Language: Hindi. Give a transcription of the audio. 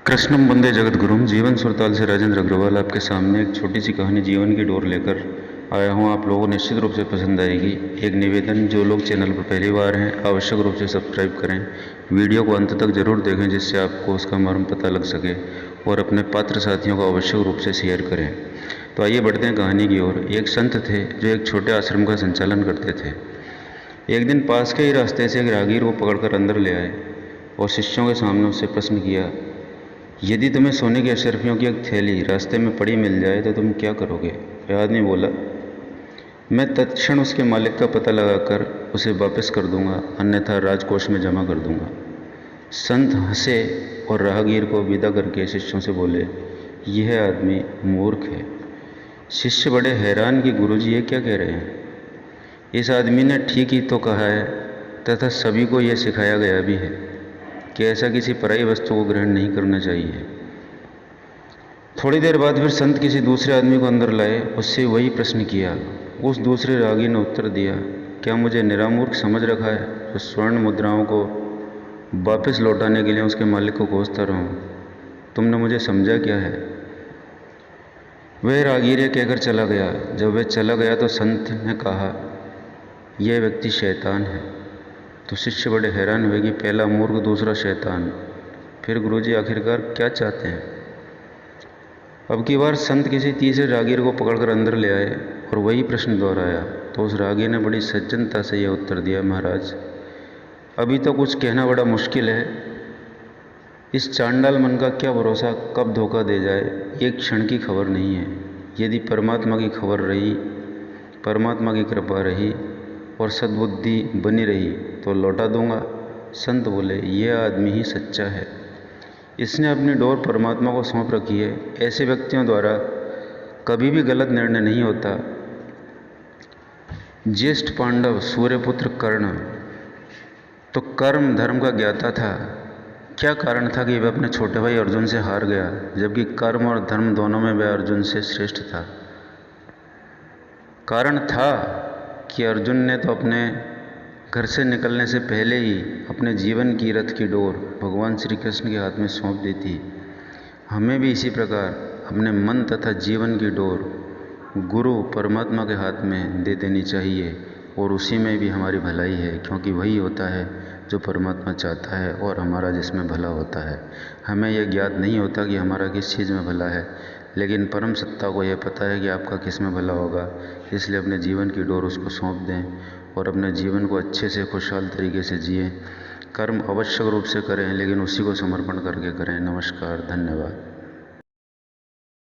कृष्णम वंदे जगत गुरुम। जीवन सुरताल से राजेंद्र अग्रवाल आपके सामने एक छोटी सी कहानी जीवन की डोर लेकर आया हूँ। आप लोगों को निश्चित रूप से पसंद आएगी। एक निवेदन, जो लोग चैनल पर पहली बार हैं आवश्यक रूप से सब्सक्राइब करें, वीडियो को अंत तक जरूर देखें जिससे आपको उसका मर्म पता लग सके, और अपने पात्र साथियों को आवश्यक रूप से शेयर करें। तो आइए बढ़ते हैं कहानी की ओर। एक संत थे जो एक छोटे आश्रम का संचालन करते थे। एक दिन पास के ही रास्ते से एक राहगीर को पकड़कर अंदर ले आए और शिष्यों के सामने उससे प्रश्न किया, यदि तुम्हें सोने की अशर्फियों की एक थैली रास्ते में पड़ी मिल जाए तो तुम क्या करोगे? वह आदमी बोला, मैं तत्क्षण उसके मालिक का पता लगाकर उसे वापस कर दूंगा, अन्यथा राजकोष में जमा कर दूंगा। संत हंसे और राहगीर को विदा करके शिष्यों से बोले, यह आदमी मूर्ख है। शिष्य बड़े हैरान कि गुरुजी ये क्या कह रहे हैं। इस आदमी ने ठीक ही तो कहा है तथा सभी को यह सिखाया गया भी है कि ऐसा किसी पराई वस्तु को ग्रहण नहीं करना चाहिए। थोड़ी देर बाद फिर संत किसी दूसरे आदमी को अंदर लाए, उससे वही प्रश्न किया। उस दूसरे रागी ने उत्तर दिया, क्या मुझे निरामूर्ख समझ रखा है जो स्वर्ण मुद्राओं को वापस लौटाने के लिए उसके मालिक को कोसता रहूं? तुमने मुझे समझा क्या है? वह रागीर ये कहकर चला गया। जब वह चला गया तो संत ने कहा, यह व्यक्ति शैतान है। तो शिष्य बड़े हैरान हुए कि पहला मूर्ख, दूसरा शैतान। फिर गुरुजी आखिरकार क्या चाहते हैं? अब की बार संत किसी तीसरे रागीर को पकड़कर अंदर ले आए और वही प्रश्न दोहराया। तो उस रागीर ने बड़ी सज्जनता से यह उत्तर दिया, महाराज, अभी तो कुछ कहना बड़ा मुश्किल है। इस चांडाल मन का क्या भरोसा कब धोखा दे जाए, एक क्षण की खबर नहीं है। यदि परमात्मा की खबर रही, परमात्मा की कृपा रही और सद्बुद्धि बनी रही तो लौटा दूंगा। संत बोले, यह आदमी ही सच्चा है। इसने अपनी डोर परमात्मा को सौंप रखी है। ऐसे व्यक्तियों द्वारा कभी भी गलत निर्णय नहीं होता। ज्येष्ठ पांडव सूर्यपुत्र कर्ण तो कर्म धर्म का ज्ञाता था। क्या कारण था कि वह अपने छोटे भाई अर्जुन से हार गया, जबकि कर्म और धर्म दोनों में वह अर्जुन से श्रेष्ठ था? कारण था कि अर्जुन ने तो अपने घर से निकलने से पहले ही अपने जीवन की रथ की डोर भगवान श्री कृष्ण के हाथ में सौंप दी थी। हमें भी इसी प्रकार अपने मन तथा जीवन की डोर गुरु परमात्मा के हाथ में दे देनी चाहिए, और उसी में भी हमारी भलाई है, क्योंकि वही होता है जो परमात्मा चाहता है और हमारा जिसमें भला होता है। हमें यह ज्ञात नहीं होता कि हमारा किस चीज़ में भला है, लेकिन परम सत्ता को यह पता है कि आपका किस में भला होगा। इसलिए अपने जीवन की डोर उसको सौंप दें और अपने जीवन को अच्छे से खुशहाल तरीके से जिएं। कर्म आवश्यक रूप से करें, लेकिन उसी को समर्पण करके करें। नमस्कार, धन्यवाद।